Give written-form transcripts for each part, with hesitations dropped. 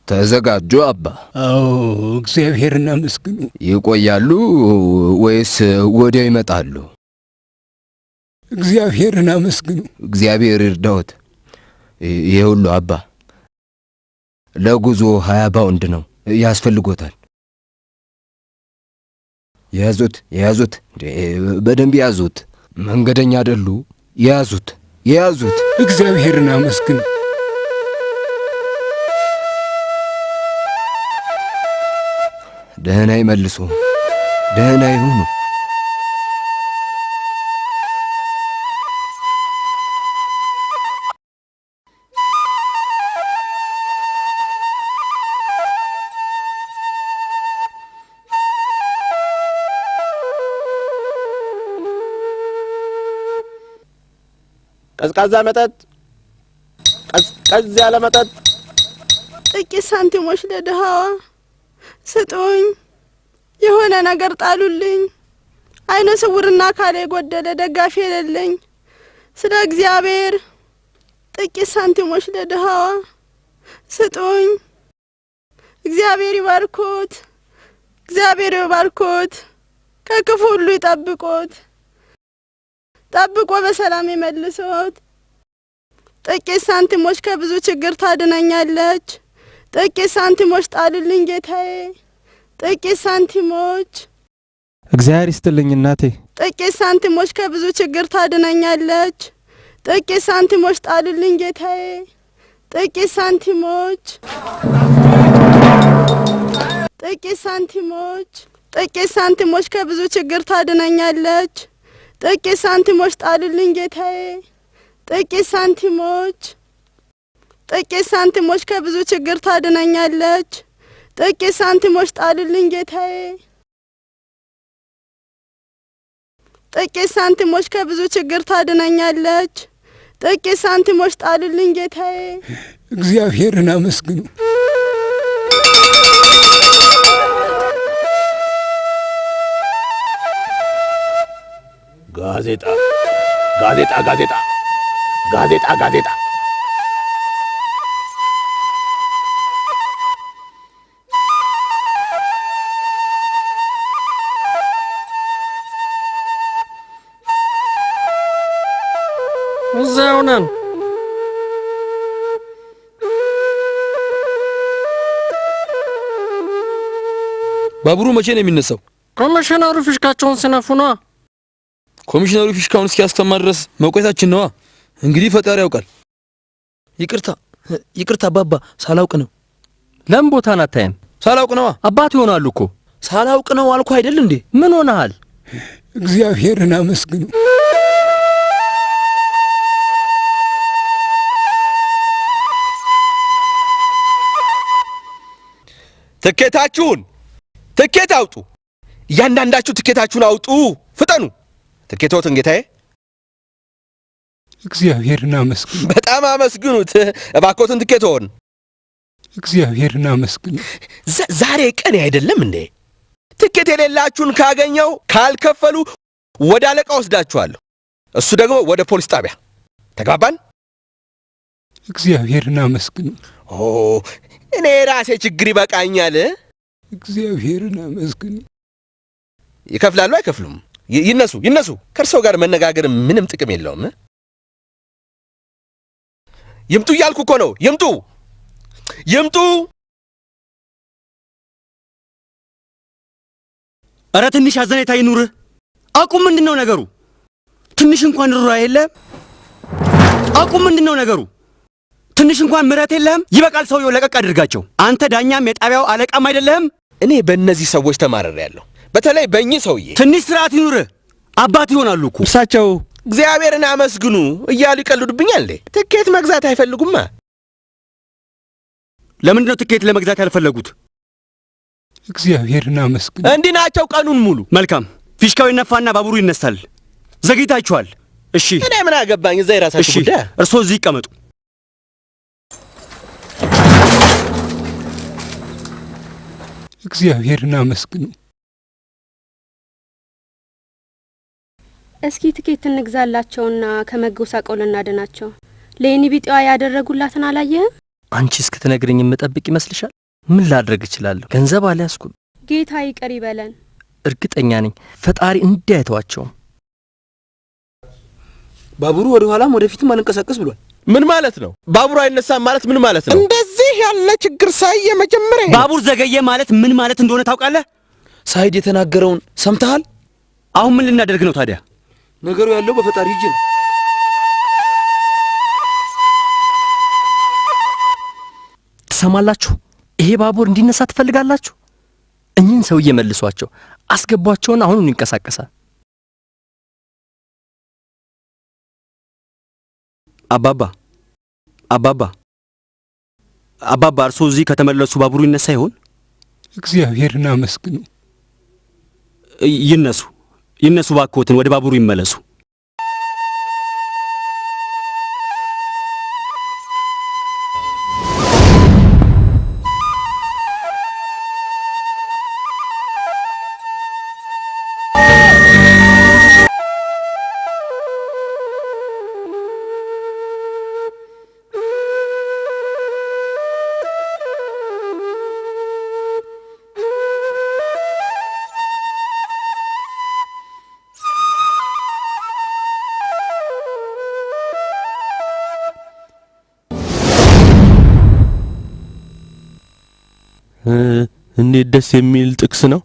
ተዘጋጁ አባ። አዎ እግዚአብሔርን አመስግኑ። ይቆያሉ ወይስ ወዲያው ይመጣሉ? እግዚአብሔርን አመስግኑ። እግዚአብሔር ይርዳዎት። ይሁሉ አባ ለጉዞ 20 ፓውንድ ነው ያስፈልጎታል። ያዙት በደንብ ያዙት። መንገደኛ አይደሉ? ያዙት። እግዚአብሔርን አመስግኑ። ደህና ይመልሱ፣ ደህና ይሁኑ። ቀዝቃዛ መጠጥ፣ ቀዝቀዝ ያለ መጠጥ። ጥቂት ሳንቲሞች ለድሃዋ ስጡኝ። የሆነ ነገር ጣሉልኝ። አይነ ስውርና አካሌ የጎደለ ደጋፊ የሌለኝ ስለ እግዚአብሔር ጥቂት ሳንቲሞች ለድሃዋ ስጡኝ። እግዚአብሔር ይባርኮት፣ እግዚአብሔር ይባርኮት፣ ከክፉ ሁሉ ይጠብቆት፣ ጠብቆ በሰላም ይመልሶት። ጥቂት ሳንቲሞች ከብዙ ችግር ታድነኛለች። ጥቂት ሳንቲሞች ጣሉልኝ ጌታዬ፣ ጥቂት ሳንቲሞች። እግዚአብሔር ይስጥልኝ እናቴ። ጥቂት ሳንቲሞች ከብዙ ችግር ታድነኛለች። ጥቂት ሳንቲሞች ጣሉልኝ ጌታዬ፣ ጥቂት ሳንቲሞች። ጥቂት ሳንቲሞች፣ ጥቂት ሳንቲሞች ከብዙ ችግር ታድነኛለች። ጥቂት ሳንቲሞች ጣሉልኝ ጌታዬ፣ ጥቂት ሳንቲሞች። ጥቂት ሳንቲሞች ከብዙ ችግር ታድነኛለች። ጥቂት ሳንቲሞች ጣሉልኝ ጌታዬ፣ ጥቂት ሳንቲሞች ከብዙ ችግር ታድነኛለች። ጥቂት ሳንቲሞች ጣሉልኝ ጌታዬ። እግዚአብሔርን አመስግኑ። ጋዜጣ እዛው ነን። ባቡሩ መቼ ነው የሚነሳው? ኮሚሽነሩ ፊሽካቸውን ሲነፉ ነዋ። ኮሚሽነሩ ፊሽካውን እስኪያስተማ ድረስ መቆየታችን ነዋ። እንግዲህ ፈጣሪ ያውቃል። ይቅርታ አባባ፣ ሳላውቅ ነው። ለምን ቦታን አታየም? ሳላውቅ ነዋ። አባት ይሆናሉ እኮ። ሳላውቅ ነው አልኩ አይደል እንዴ? ምን ሆነሃል? እግዚአብሔርን አመስግኑ። ትኬት አውጡ። እያንዳንዳችሁ ትኬታችሁን አውጡ። ፍጠኑ። ትኬቶትን ጌታዬ። እግዚአብሔርን አመስግኑ። በጣም አመስግኑት እባክዎትን ትኬቶን። እግዚአብሔርን አመስግኑ። ዛሬ ቀን አይደለም እንዴ? ትኬት የሌላችሁን ካገኘው ካልከፈሉ ወደ አለቃ ወስዳችኋለሁ። እሱ ደግሞ ወደ ፖሊስ ጣቢያ። ተግባባን? እግዚአብሔርን አመስግኑ። እኔ ራሴ ችግር ይበቃኛል። እግዚአብሔርን አመስግኑ። ይከፍላሉ አይከፍሉም? ይነሱ። ከእርሰው ጋር መነጋገር ምንም ጥቅም የለውም። ይምጡ እያልኩ እኮ ነው። ይምጡ። ኧረ ትንሽ አዘኔታ ይኑርህ። አቁም። ምንድነው ነገሩ? ትንሽ እንኳን ሩራ የለም። አቁም። ምንድነው ነገሩ? ትንሽ እንኳን ምሕረት የለህም? ይበቃል። ሰውየው ለቀቅ አድርጋቸው። አንተ ዳኛም የጣቢያው አለቃም አይደለህም። እኔ በእነዚህ ሰዎች ተማረሬያለሁ። በተለይ በእኚህ ሰውዬ። ትንሽ ስርዓት ይኑርህ። አባት ይሆናሉ እኮ እርሳቸው። እግዚአብሔርን አመስግኑ እያሉ ይቀልዱብኛል እንዴ? ትኬት መግዛት አይፈልጉማ። ለምንድነው ትኬት ለመግዛት ያልፈለጉት? እግዚአብሔርን አመስግኑ። እንዲህ ናቸው ቀኑን ሙሉ። መልካም። ፊሽካው ይነፋና ባቡሩ ይነሳል። ዘግይታችኋል። እሺ፣ እኔ ምን አገባኝ? እዛ የራሳችሁ ጉዳይ። እርሶ እዚህ ይቀመጡ። እግዚአብሔርን አመስግኑ። እስኪ ትኬት እንግዛላቸውና ከመጎሳቆል እናድናቸው። ለኔ ቢጤዋ ያደረጉላትን አላየህም? አንቺ እስክትነግሪኝ የምጠብቅ ይመስልሻል? ምን ላድርግ እችላለሁ? ገንዘብ አልያዝኩም። ጌታ ይቅር ይበለን። እርግጠኛ ነኝ ፈጣሪ እንዳይተዋቸውም። ባቡሩ ወደ ኋላም ወደፊትም አንንቀሳቀስ ብሏል። ምን ማለት ነው? ባቡሩ አይነሳም ማለት ምን ማለት ነው? እንደዚህ ያለ ችግር ሳይ የመጀመሪያ ባቡር ዘገየ ማለት ምን ማለት እንደሆነ ታውቃለህ? ሳይድ የተናገረውን ሰምተሃል? አሁን ምን ልናደርግ ነው ታዲያ? ነገሩ ያለው በፈጣሪ እጅ ነው። ትሰማላችሁ? ይሄ ባቡር እንዲነሳ ትፈልጋላችሁ? እኚህን ሰውዬ መልሷቸው፣ አስገቧቸውና አሁን ይንቀሳቀሳል። አባባ እርሶ እዚህ ከተመለሱ ባቡሩ ይነሳ ይሆን? እግዚአብሔርን አመስግኑ። ይነሱ ባክዎትን፣ ወደ ባቡሩ ይመለሱ። እንዴት ደስ የሚል ጥቅስ ነው።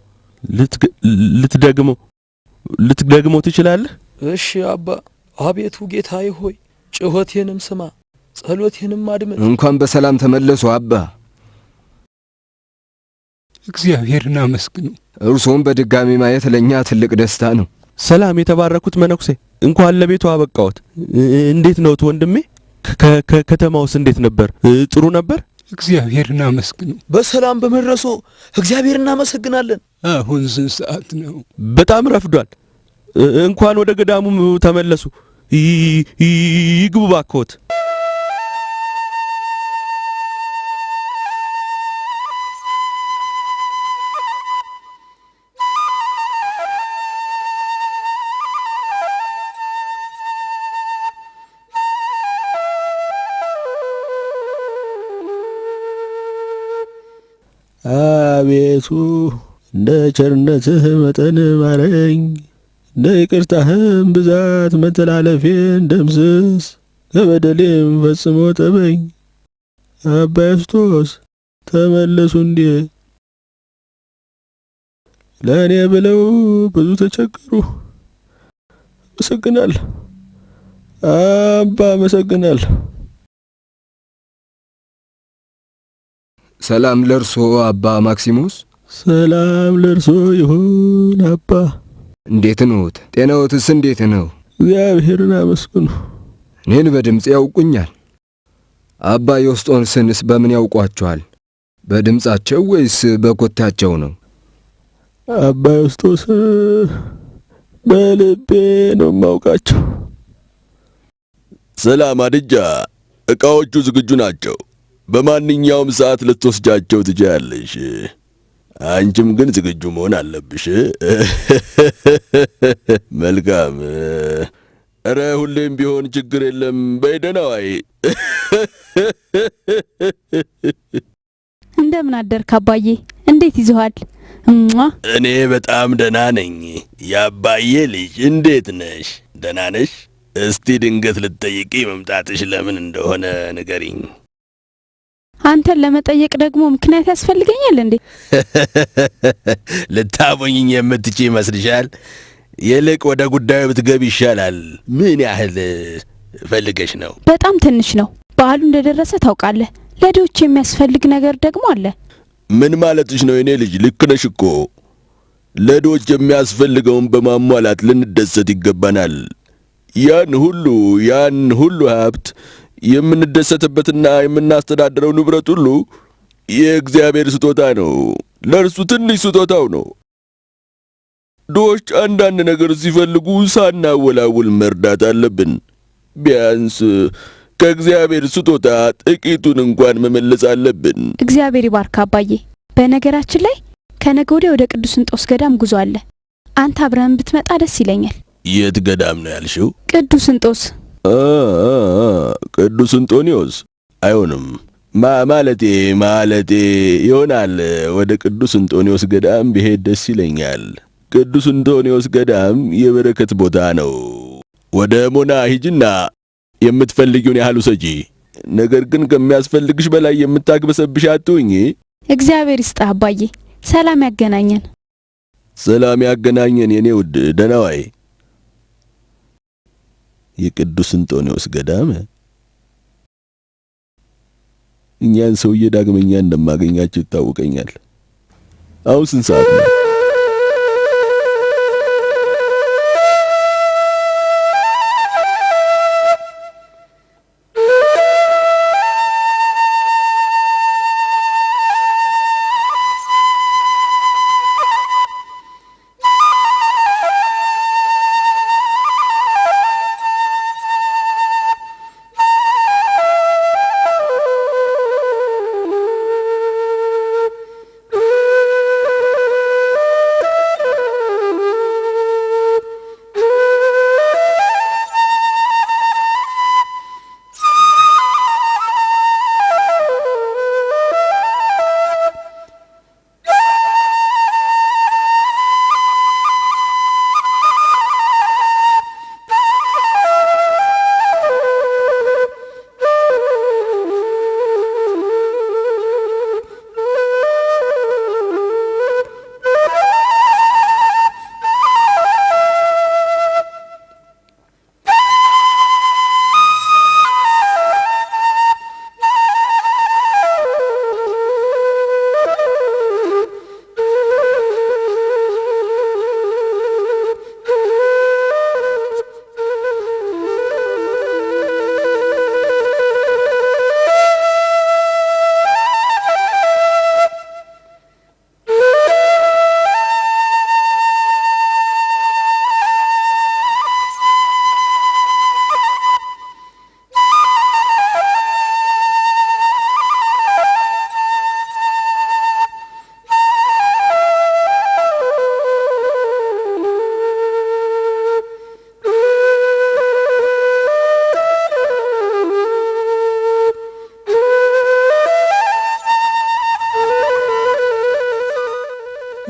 ልትደግመው ትችላለህ? እሺ አባ። አቤቱ ጌታዬ ሆይ ጩኸቴንም ስማ፣ ጸሎቴንም አድምጥ። እንኳን በሰላም ተመለሱ አባ። እግዚአብሔርን አመስግኑ። እርሶም በድጋሚ ማየት ለኛ ትልቅ ደስታ ነው። ሰላም የተባረኩት መነኩሴ፣ እንኳን ለቤቱ አበቃዎት። እንዴት ነውት ወንድሜ? ከተማውስ እንዴት ነበር? ጥሩ ነበር? እግዚአብሔርን አመስግኑ። በሰላም በመድረሶ እግዚአብሔር እናመሰግናለን። አሁን ስንት ሰዓት ነው? በጣም ረፍዷል። እንኳን ወደ ገዳሙ ተመለሱ። ይግቡ ባክዎት። አቤቱ እንደ ቸርነትህ መጠን ማረኝ፣ እንደ ይቅርታህም ብዛት መተላለፌን ደምስስ፣ ከበደሌም ፈጽሞ ጠበኝ። አባ ዮስጦስ ተመለሱ እንዴ! ለእኔ ብለው ብዙ ተቸገሩ። አመሰግናለሁ አባ፣ አመሰግናለሁ። ሰላም ለርሶ አባ ማክሲሞስ። ሰላም ለርሶ ይሁን አባ። እንዴት ነዎት? ጤናዎትስ እንዴት ነው? እግዚአብሔርን አመስግኑ። እኔን በድምፅ ያውቁኛል። አባ ዮስጦስንስ በምን ያውቋቸዋል? በድምፃቸው ወይስ በኮታቸው ነው? አባ ዮስጦስ በልቤ ነው የማውቃቸው። ሰላም አድጃ፣ ዕቃዎቹ ዝግጁ ናቸው። በማንኛውም ሰዓት ልትወስጃቸው ትችያለሽ። አንቺም ግን ዝግጁ መሆን አለብሽ። መልካም። ኧረ ሁሌም ቢሆን ችግር የለም። በይ ደህና ዋይ። እንደምን አደርክ አባዬ? እንዴት ይዘዋል? እኔ በጣም ደህና ነኝ። የአባዬ ልጅ እንዴት ነሽ? ደህና ነሽ? እስቲ ድንገት ልትጠይቂ መምጣትሽ ለምን እንደሆነ ንገሪኝ። አንተን ለመጠየቅ ደግሞ ምክንያት ያስፈልገኛል እንዴ? ልታቦኝኝ የምትችይ ይመስልሻል? ይልቅ ወደ ጉዳዩ ብትገቢ ይሻላል። ምን ያህል ፈልገሽ ነው? በጣም ትንሽ ነው። በዓሉ እንደደረሰ ታውቃለህ። ለድሆች የሚያስፈልግ ነገር ደግሞ አለ። ምን ማለትሽ ነው የኔ ልጅ? ልክ ነሽ እኮ። ለድሆች የሚያስፈልገውን በማሟላት ልንደሰት ይገባናል። ያን ሁሉ ሀብት የምንደሰትበትና የምናስተዳድረው ንብረት ሁሉ የእግዚአብሔር ስጦታ ነው። ለእርሱ ትንሽ ስጦታው ነው። ድሆች አንዳንድ ነገር ሲፈልጉ ሳናወላውል መርዳት አለብን። ቢያንስ ከእግዚአብሔር ስጦታ ጥቂቱን እንኳን መመለስ አለብን። እግዚአብሔር ይባርክ አባዬ። በነገራችን ላይ ከነገ ወዲያ ወደ ቅዱስ እንጦስ ገዳም ጉዞ አለ። አንተ አብረን ብትመጣ ደስ ይለኛል። የት ገዳም ነው ያልሽው? ቅዱስ እንጦስ። ቅዱስ እንጦንዮስ አይሆንም። ማለቴ ይሆናል ወደ ቅዱስ እንጦንዮስ ገዳም ብሄድ ደስ ይለኛል። ቅዱስ እንጦንዮስ ገዳም የበረከት ቦታ ነው። ወደ ሞና ሂጂና የምትፈልጊውን ያህል ውሰጂ። ነገር ግን ከሚያስፈልግሽ በላይ የምታግበሰብሽ አትሁኚ። እግዚአብሔር ይስጥህ አባዬ። ሰላም ያገናኘን። ሰላም ያገናኘን የኔ ውድ። ደህና ዋይ። የቅዱስ እንጦንዮስ ገዳም እኛን ሰውዬ ዳግመኛ እንደማገኛቸው ይታወቀኛል። አሁን ስንት ሰዓት ነው?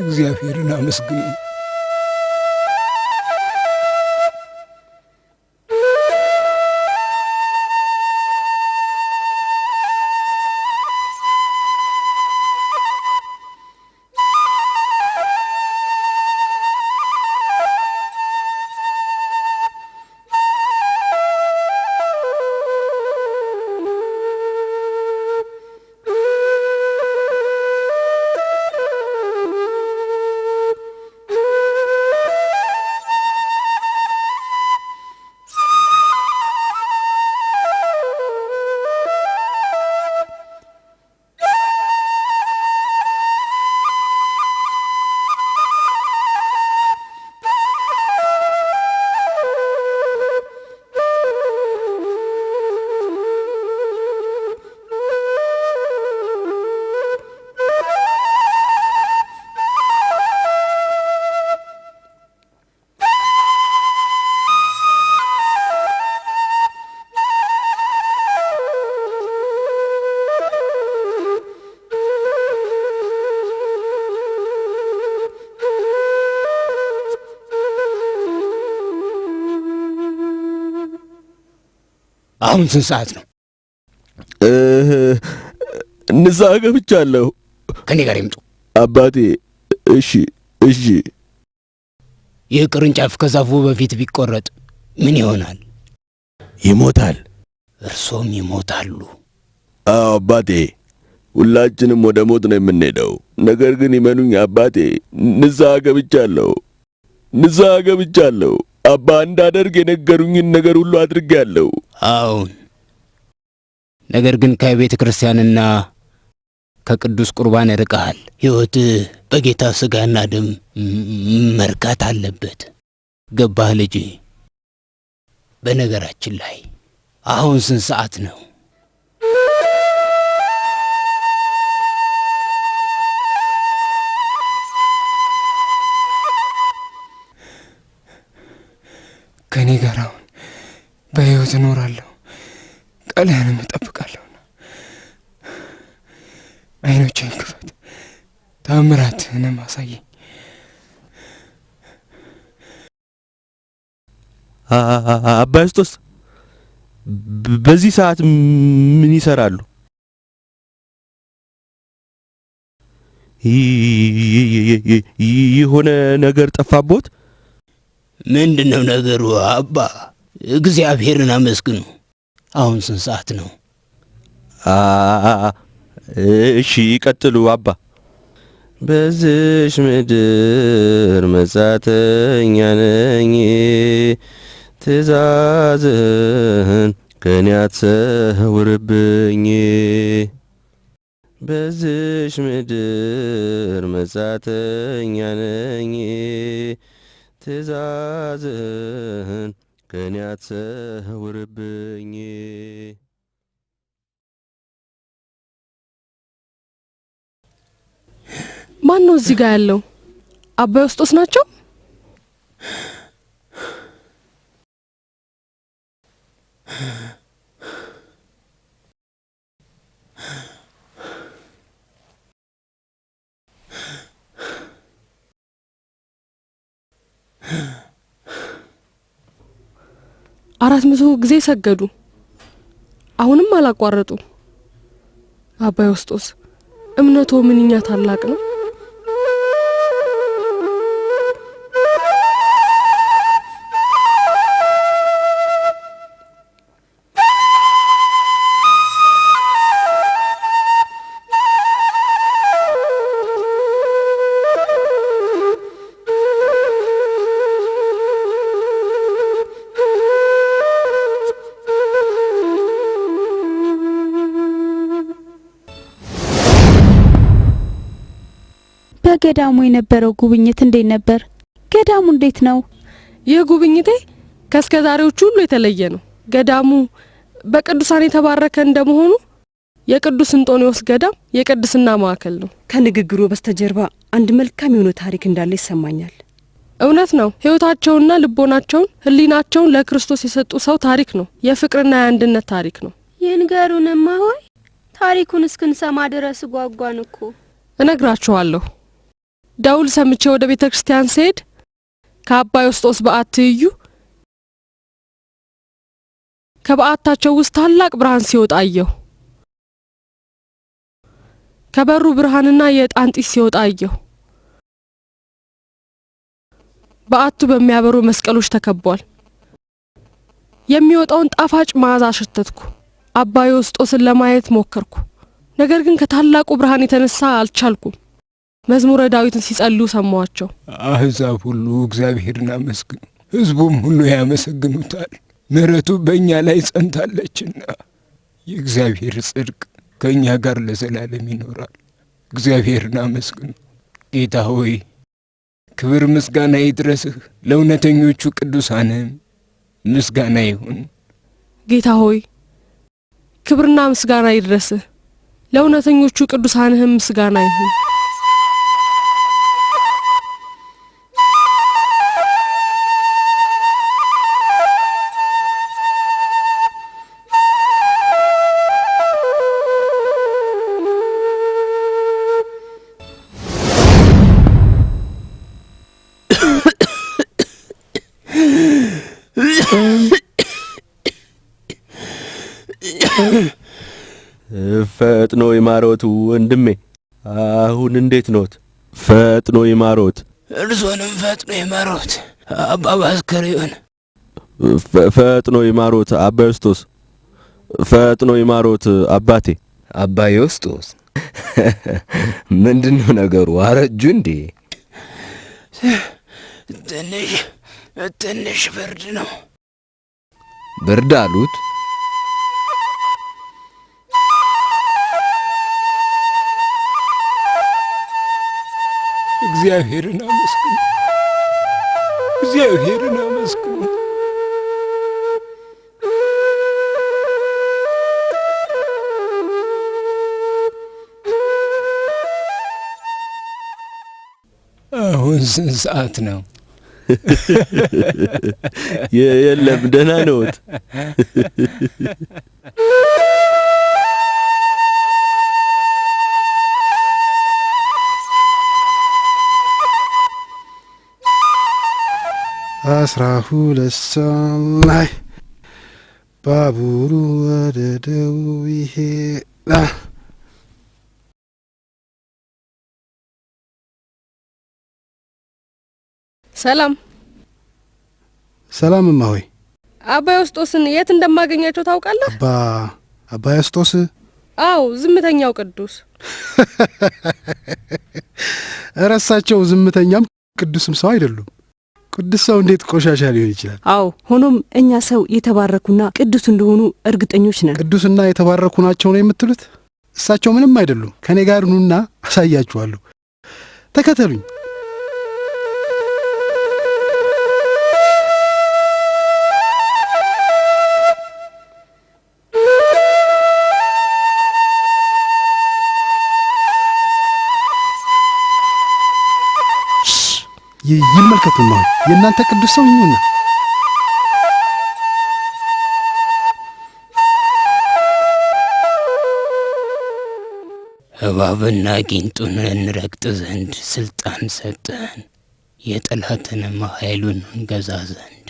እግዚአብሔርን አመስግኑ። አሁን ስንት ሰዓት ነው? ንስሐ ገብቻለሁ። ከኔ ጋር ይምጡ አባቴ። እሺ። ይህ ቅርንጫፍ ከዛፉ በፊት ቢቆረጥ ምን ይሆናል? ይሞታል። እርሶም ይሞታሉ። አዎ አባቴ፣ ሁላችንም ወደ ሞት ነው የምንሄደው። ነገር ግን ይመኑኝ አባቴ፣ ንስሐ ገብቻለሁ። አባ እንዳደርግ የነገሩኝን ነገር ሁሉ አድርጌያለሁ። አዎን፣ ነገር ግን ከቤተ ክርስቲያንና ከቅዱስ ቁርባን ርቀሃል። ሕይወትህ በጌታ ሥጋና ደም መርካት አለበት። ገባህ ልጄ? በነገራችን ላይ አሁን ስንት ሰዓት ነው? ከኔ ጋር አሁን በሕይወት እኖራለሁ፣ ቃልህንም እጠብቃለሁና ዓይኖቼን ክፈት፣ ታምራትህንም አሳየኝ። አባ ዮስጦስ በዚህ ሰዓት ምን ይሰራሉ? የሆነ ነገር ጠፋቦት? ምንድነው ነገሩ አባ? እግዚአብሔርን አመስግኑ። አሁን ስንት ሰዓት ነው? እሺ ይቀጥሉ አባ። በዚሽ ምድር መጻተኛ ነኝ፣ ትእዛዝህን ከኔ አትሰውርብኝ። በዚሽ ምድር መጻተኛ ነኝ፣ ትእዛዝህን ከኔ አትሰውርብኝ። ማን ነው እዚህ ጋር ያለው? አባ ዮስጦስ ናቸው? አራት መቶ ጊዜ ሰገዱ፣ አሁንም አላቋረጡ። አባ ዮስጦስ እምነቶ ምንኛ ታላቅ ነው! በገዳሙ የነበረው ጉብኝት እንዴት ነበር? ገዳሙ እንዴት ነው? ይህ ጉብኝቴ ከእስከዛሬዎቹ ሁሉ የተለየ ነው። ገዳሙ በቅዱሳን የተባረከ እንደመሆኑ የቅዱስ እንጦንዮስ ገዳም የቅድስና ማዕከል ነው። ከንግግሩ በስተጀርባ አንድ መልካም የሆነ ታሪክ እንዳለ ይሰማኛል። እውነት ነው። ሕይወታቸውንና ልቦናቸውን ህሊናቸውን ለክርስቶስ የሰጡ ሰው ታሪክ ነው። የፍቅርና የአንድነት ታሪክ ነው። ይንገሩንማ ሆይ፣ ታሪኩን እስክንሰማ ድረስ ጓጓን እኮ። እነግራችኋለሁ። ደውል ሰምቼ ወደ ቤተ ክርስቲያን ስሄድ ከአባ ዮስጦስ በዓት ትይዩ ከበዓታቸው ውስጥ ታላቅ ብርሃን ሲወጣ አየሁ። ከበሩ ብርሃንና የዕጣን ጢስ ሲወጣ አየሁ። በዓቱ በሚያበሩ መስቀሎች ተከቧል። የሚወጣውን ጣፋጭ መዓዛ አሸተትኩ። አባ ዮስጦስን ለማየት ሞከርኩ። ነገር ግን ከታላቁ ብርሃን የተነሳ አልቻልኩም። መዝሙረ ዳዊትን ሲጸልዩ ሰማዋቸው። አሕዛብ ሁሉ እግዚአብሔርን አመስግኑ፣ ሕዝቡም ሁሉ ያመሰግኑታል። ምሕረቱ በእኛ ላይ ጸንታለችና የእግዚአብሔር ጽድቅ ከእኛ ጋር ለዘላለም ይኖራል። እግዚአብሔርን አመስግኑ። ጌታ ሆይ ክብር ምስጋና ይድረስህ፣ ለእውነተኞቹ ቅዱሳንም ምስጋና ይሁን። ጌታ ሆይ ክብርና ምስጋና ይድረስህ፣ ለእውነተኞቹ ቅዱሳንህም ምስጋና ይሁን። ፈጥኖ ይማሮት ወንድሜ፣ አሁን እንዴት ኖት? ፈጥኖ ይማሮት። እርሶንም ፈጥኖ ይማሮት አባ ባስከሬዮን። ፈጥኖ ይማሮት አባ ዮስጦስ። ፈጥኖ ይማሮት አባቴ። አባ ዮስጦስ ምንድነው ነገሩ? አረጁ እንዴ? ትንሽ ብርድ ነው። ብርድ አሉት? እግዚአብሔርን አመስግኑ፣ እግዚአብሔርን አመስግኑ። አሁን ስንት ሰዓት ነው? የለም ደህና ነዎት? 12 ሰዓት ባቡሩ ወደ ደቡብ ይሄዳል። ሰላም ሰላም እማሆይ። አባ ዮስጦስን የት እንደማገኛቸው ታውቃለህ? አባ ዮስጦስ? አዎ፣ ዝምተኛው ቅዱስ። እረሳቸው ዝምተኛም ቅዱስም ሰው አይደሉም። ቅዱስ ሰው እንዴት ቆሻሻ ሊሆን ይችላል? አዎ፣ ሆኖም እኛ ሰው የተባረኩና ቅዱስ እንደሆኑ እርግጠኞች ነን። ቅዱስና የተባረኩ ናቸው ነው የምትሉት? እሳቸው ምንም አይደሉም። ከኔ ጋር ኑና አሳያችኋለሁ። ተከተሉኝ። ይመልከቱማ፣ የእናንተ ቅዱስ ሰው ይሁንና እባብና ጊንጡን እንረግጥ ዘንድ ስልጣን ሰጠን፣ የጠላትንም ኃይሉን እንገዛ ዘንድ።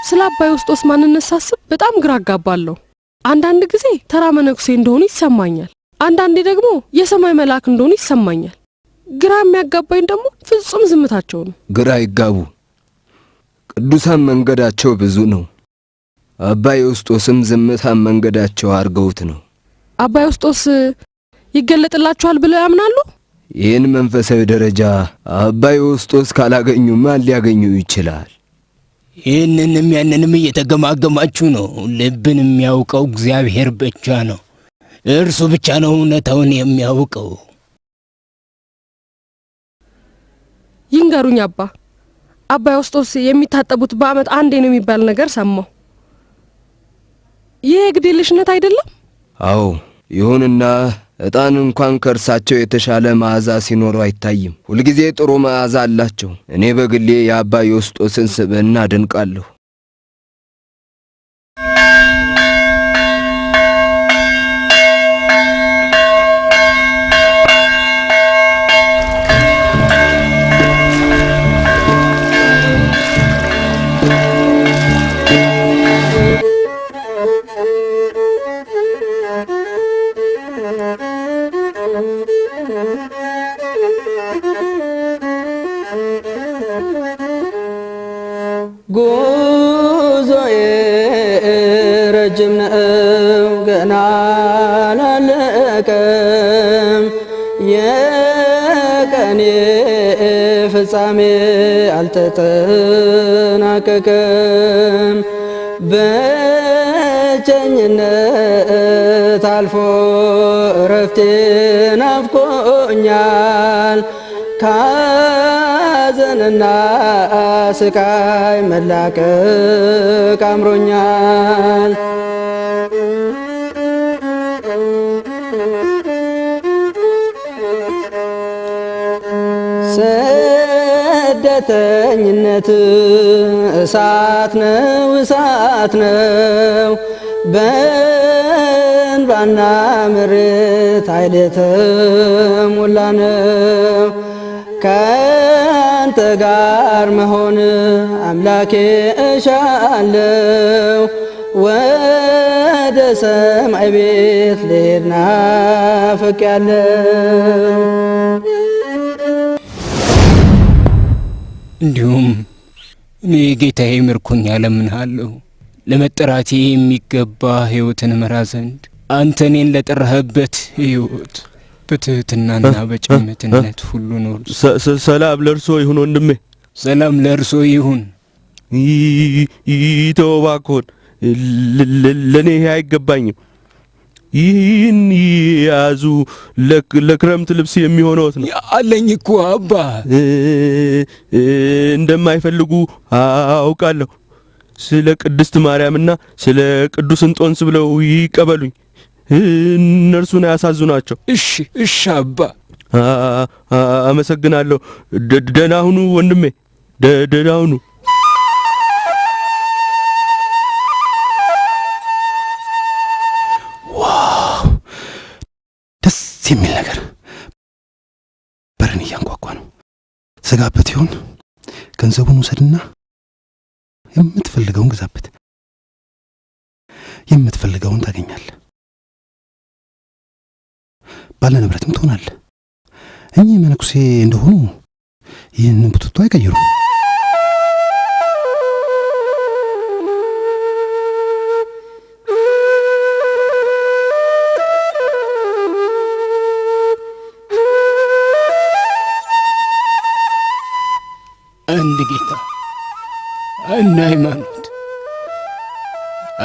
ስለ አባ ዮስጦስ ማንነት ሳስብ በጣም ግራ አጋባለሁ። አንዳንድ ጊዜ ተራ መነኩሴ እንደሆኑ ይሰማኛል፣ አንዳንዴ ደግሞ የሰማይ መልአክ እንደሆኑ ይሰማኛል። ግራ የሚያጋባኝ ደግሞ ፍጹም ዝምታቸው ነው። ግራ ይጋቡ። ቅዱሳን መንገዳቸው ብዙ ነው። አባ ዮስጦስም ዝምታን መንገዳቸው አድርገውት ነው። አባ ዮስጦስ ይገለጥላቸዋል ብለው ያምናሉ? ይህን መንፈሳዊ ደረጃ አባ ዮስጦስ ካላገኙ ማን ሊያገኙ ይችላል? ይህንንም ያንንም እየተገማገማችሁ ነው። ልብን የሚያውቀው እግዚአብሔር ብቻ ነው። እርሱ ብቻ ነው እውነታውን የሚያውቀው። ይንገሩኝ አባ ዮስጦስ የሚታጠቡት በዓመት አንዴ ነው የሚባል ነገር ሰማሁ። ይህ ግዴለሽነት አይደለም? አዎ፣ ይሁንና ዕጣን እንኳን ከእርሳቸው የተሻለ መዓዛ ሲኖረው አይታይም። ሁልጊዜ ጥሩ መዓዛ አላቸው። እኔ በግሌ የአባ ዮስጦስን ስብዕና አደንቃለሁ። ጉዞዬ ረጅም ነው ገና አላለቀም፣ የቀኔ ፍጻሜ አልተጠናቀቀም። በቸኝነት አልፎ እረፍቴ ናፍቆኛል፣ ካዘንና ስቃይ መላቀቅ አምሮኛል። ስደተኝነት እሳት ነው እሳት ነው፣ በእንባና ምሬት ኃይል የተሞላ ነው። ካንተ ጋር መሆን አምላኬ እሻለው፣ ወደ ሰማይ ቤት ልሄድ ናፍቄያለሁ። እንዲሁም እኔ ጌታዬ ምርኮኛ ለምንሃለሁ፣ ለመጠራቴ የሚገባ ሕይወትን መራ ዘንድ አንተ እኔን ለጠራህበት ሕይወት በትህትናና በጭምትነት ሁሉ ኖር። ሰላም ለእርሶ ይሁን ወንድሜ። ሰላም ለእርሶ ይሁን። ይተው እባክዎን፣ ለእኔ ይሄ አይገባኝም። ይህን ያዙ፣ ለክረምት ልብስ የሚሆነዎት ነው። አለኝ እኮ አባ። እንደማይፈልጉ አውቃለሁ። ስለ ቅድስት ማርያምና ስለ ቅዱስ እንጦንስ ብለው ይቀበሉኝ። እነርሱን አያሳዝኗቸው። እሺ አባ። አመሰግናለሁ። ደህና ሁኑ ወንድሜ፣ ደህና ሁኑ። ዋው ደስ የሚል ነገር። በርን እያንኳኳ ነው። ስጋበት ይሆን? ገንዘቡን ውሰድና የምትፈልገውን ግዛበት። የምትፈልገውን ታገኛለህ። ባለ ንብረትም ትሆናለህ። እኚህ መነኩሴ እንደሆኑ ይህንን ቡትቶ አይቀይሩም። አንድ ጌታ፣ አንድ ሃይማኖት፣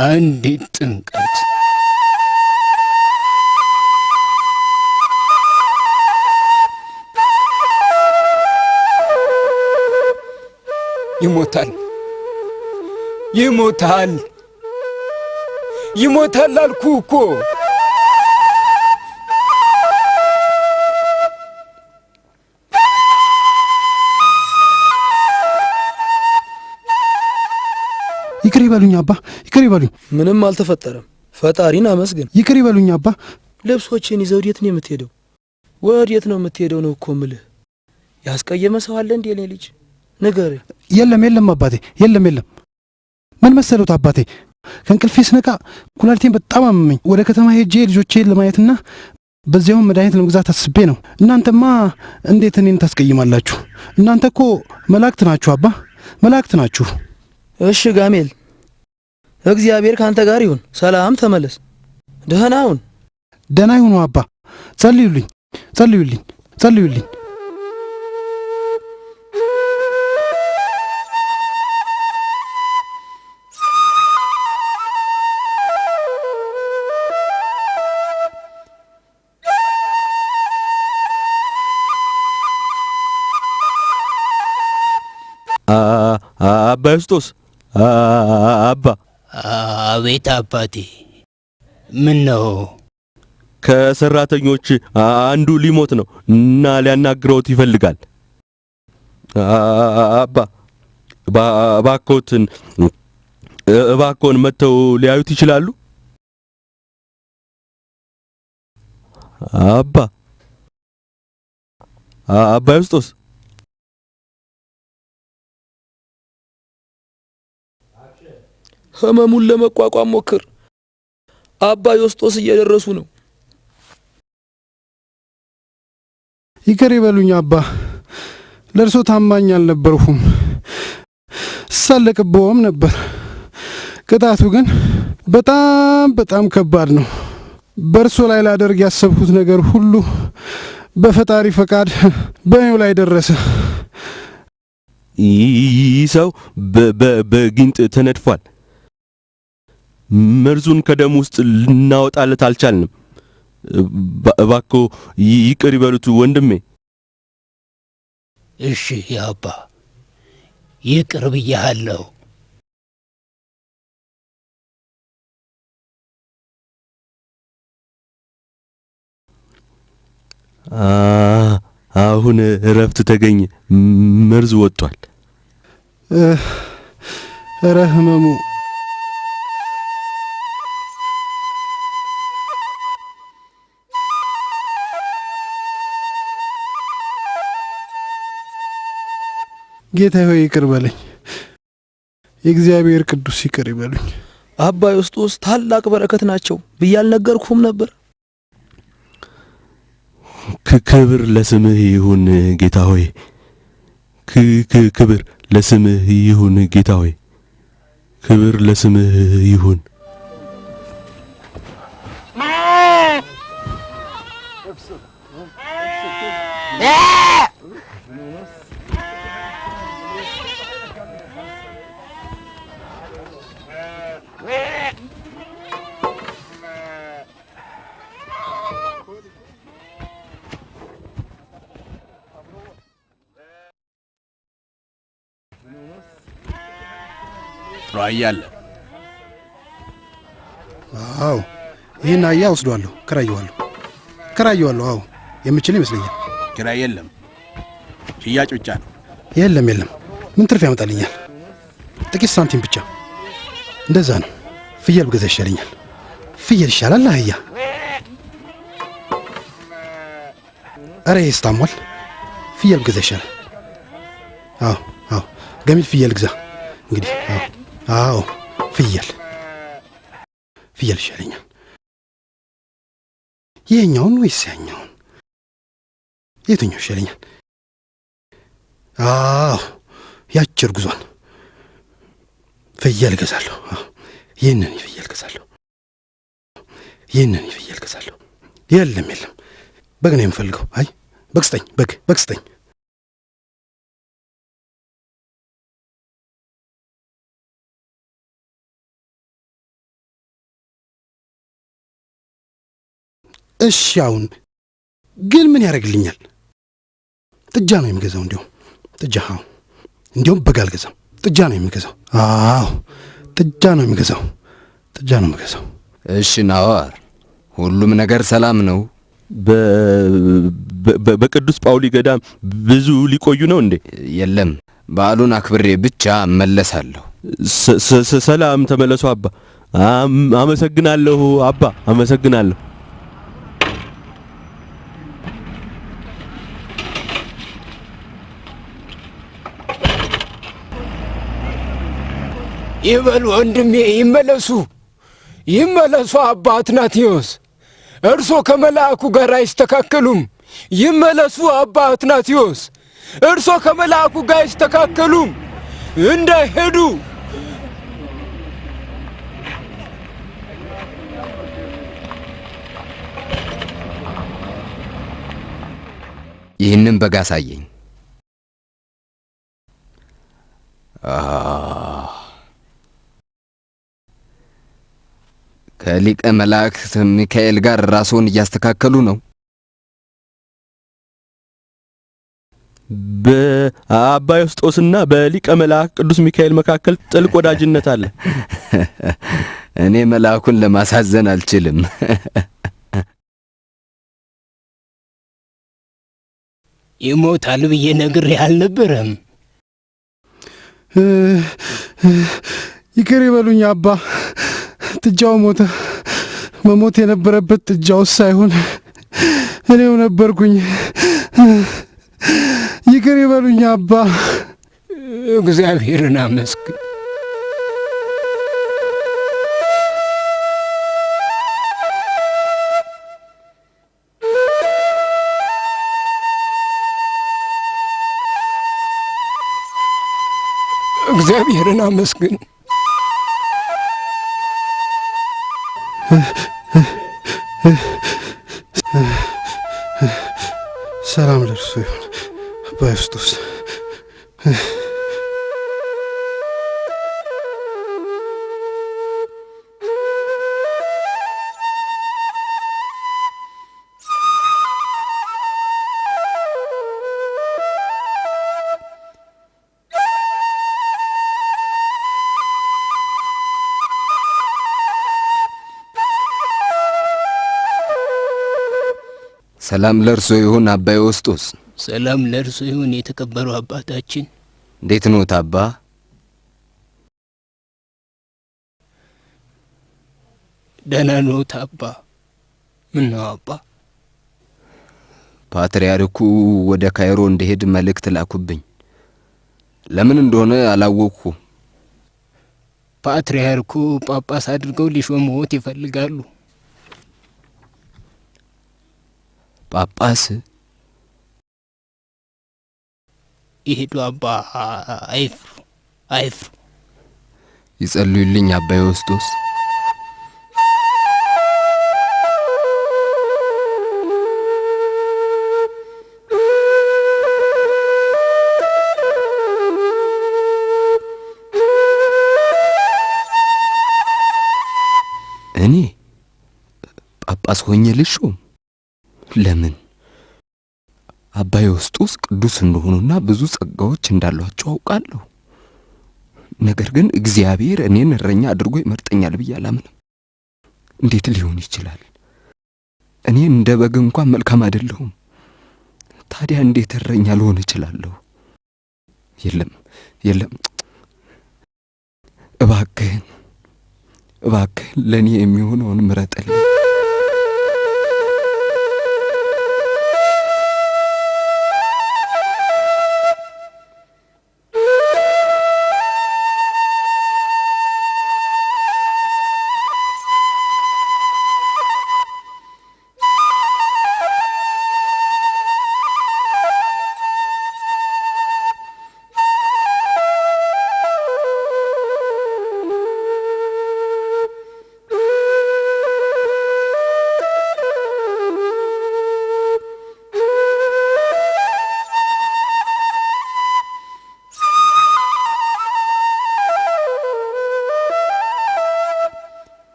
አንዲት ጥምቀት። ይሞታል፣ ይሞታል፣ ይሞታል አልኩ እኮ። ይቅር ይበሉኝ አባ፣ ይቅር ይበሉኝ። ምንም አልተፈጠረም። ፈጣሪን አመስግን። ይቅር ይበሉኝ አባ። ልብሶችን ይዘህ ወዴት ነው የምትሄደው? ወዴት ነው የምትሄደው ነው እኮ የምልህ። ያስቀየመ ሰው አለ እንዴ? እኔ ልጅ ንገረኝ። የለም የለም አባቴ፣ የለም የለም። ምን መሰሉት አባቴ፣ ከእንቅልፌ ስነቃ ኩላሊቴን በጣም አመመኝ። ወደ ከተማ ሄጄ ልጆቼን ለማየትና በዚያውም መድኃኒት ለመግዛት አስቤ ነው። እናንተማ እንዴት እኔን ታስቀይማላችሁ? እናንተ እኮ መላእክት ናችሁ አባ፣ መላእክት ናችሁ። እሺ ጋሜል፣ እግዚአብሔር ካንተ ጋር ይሁን። ሰላም ተመለስ። ደህና ሁን። ደህና ይሁኑ አባ። ጸልዩልኝ፣ ጸልዩልኝ፣ ጸልዩልኝ። አባ ዮስጦስ፣ አባ። አቤት አባቴ። ምን ነው? ከሰራተኞች አንዱ ሊሞት ነው እና ሊያናግረውት ይፈልጋል። አባ እባክዎን መጥተው ሊያዩት ይችላሉ? አባ ዮስጦስ። ህመሙን ለመቋቋም ሞክር። አባ ዮስጦስ እየደረሱ ነው። ይቅር ይበሉኝ አባ፣ ለእርሶ ታማኝ አልነበርሁም። ሳለቅብዎም ነበር። ቅጣቱ ግን በጣም በጣም ከባድ ነው። በእርሶ ላይ ላደርግ ያሰብሁት ነገር ሁሉ በፈጣሪ ፈቃድ በእኔው ላይ ደረሰ። ይህ ሰው በጊንጥ ተነድፏል። መርዙን ከደም ውስጥ ልናወጣለት አልቻልንም። እባክዎ ይቅር ይበሉት ወንድሜ። እሺ አባ፣ ይቅር ብያለሁ። አሁን እረፍት ተገኘ። መርዙ ወጥቷል። ኧረ ህመሙ ጌታ ሆይ ይቅር በለኝ። የእግዚአብሔር ቅዱስ ይቅር ይበሉኝ። አባ ዮስጦስ ታላቅ በረከት ናቸው ብዬ አልነገርኩም ነበር? ክብር ለስምህ ይሁን ጌታ ሆይ። ክብር ለስምህ ይሁን ጌታ ሆይ። ክብር ለስምህ ይሁን። ራያለ አዎ፣ ይህን አህያ ወስዷለሁ፣ ከራየዋለሁ። አዎ የምችል ይመስለኛል። ኪራይ የለም፣ ሽያጭ ብቻ ነው። የለም የለም፣ ምን ትርፍ ያመጣልኛል? ጥቂት ሳንቲም ብቻ። እንደዛ ነው። ፍየል ብገዛ ይሻለኛል። ፍየል ይሻላል አህያ? አረ ይስታሟል። ፍየል ብገዛ ይሻላል። አዎ አዎ፣ ገሚል ፍየል ግዛ እንግዲህ። አዎ ፍየል ይሻለኛል። ይሄኛውን ወይስ ያኛውን? የትኛው ይሻለኛል? አዎ ያች እርጉዟን ፍየል እገዛለሁ። ይህንን ፍየል እገዛለሁ። የለም የለም፣ በግ ነው የምፈልገው። አይ በግ ስጠኝ፣ በግ ስጠኝ። እሺ አሁን ግን ምን ያደርግልኛል? ጥጃ ነው የሚገዛው። እንዲሁም በግ አልገዛም። ጥጃ ነው የሚገዛው። አዎ ጥጃ ነው የሚገዛው። እሺ ናዋር፣ ሁሉም ነገር ሰላም ነው? በቅዱስ ጳውሊ ገዳም ብዙ ሊቆዩ ነው እንዴ? የለም፣ በዓሉን አክብሬ ብቻ እመለሳለሁ። ሰላም ተመለሱ አባ። አመሰግናለሁ አባ፣ አመሰግናለሁ። ይበሉ ወንድሜ፣ ይመለሱ አባ አትናቴዎስ። እርሶ ከመልአኩ ጋር አይስተካከሉም። ይመለሱ አባ አትናቴዎስ፣ እርሶ ከመልአኩ ጋር አይስተካከሉም። እንዳይሄዱ። ይህንን በግ አሳየኝ። ከሊቀ መላእክት ሚካኤል ጋር ራስዎን እያስተካከሉ ነው? በአባ ዮስጦስና በሊቀ መልአክ ቅዱስ ሚካኤል መካከል ጥልቅ ወዳጅነት አለ። እኔ መልአኩን ለማሳዘን አልችልም። ይሞታል ብዬ ነግሬ አልነበረም? ይቅር ይበሉኝ አባ። ጥጃው ሞተ። መሞት የነበረበት ጥጃው ሳይሆን እኔው ነበርኩኝ። ይቅር ይበሉኝ አባ። እግዚአብሔርን አመስግን። እግዚአብሔርን አመስግን። ሰላም ለእርሱ ይሁን አባ ዮስጦስ። ሰላም ለእርሶ ይሁን አባ ዮስጦስ። ሰላም ለእርሱ ይሁን የተከበሩ አባታችን። እንዴት ኖት አባ? ደህና ኖት አባ? ምን ነው አባ? ፓትርያርኩ ወደ ካይሮ እንድሄድ መልእክት ላኩብኝ። ለምን እንደሆነ አላወቅኩም። ፓትርያርኩ ጳጳስ አድርገው ሊሾሙት ይፈልጋሉ። ጳጳስ? ይሄዱ አባ፣ አይፍሩ። ይጸልዩልኝ አባ ዮስጦስ። እኔ ጳጳስ ሆኜ ልሾም? ለምን? አባ ዮስጦስ ቅዱስ እንደሆኑና ብዙ ጸጋዎች እንዳሏቸው አውቃለሁ። ነገር ግን እግዚአብሔር እኔን እረኛ አድርጎ ይመርጠኛል ብዬ አላምንም። እንዴት ሊሆን ይችላል? እኔ እንደ በግ እንኳን መልካም አይደለሁም። ታዲያ እንዴት እረኛ ልሆን እችላለሁ? የለም የለም፣ እባክህን ለእኔ የሚሆነውን ምረጥልኝ።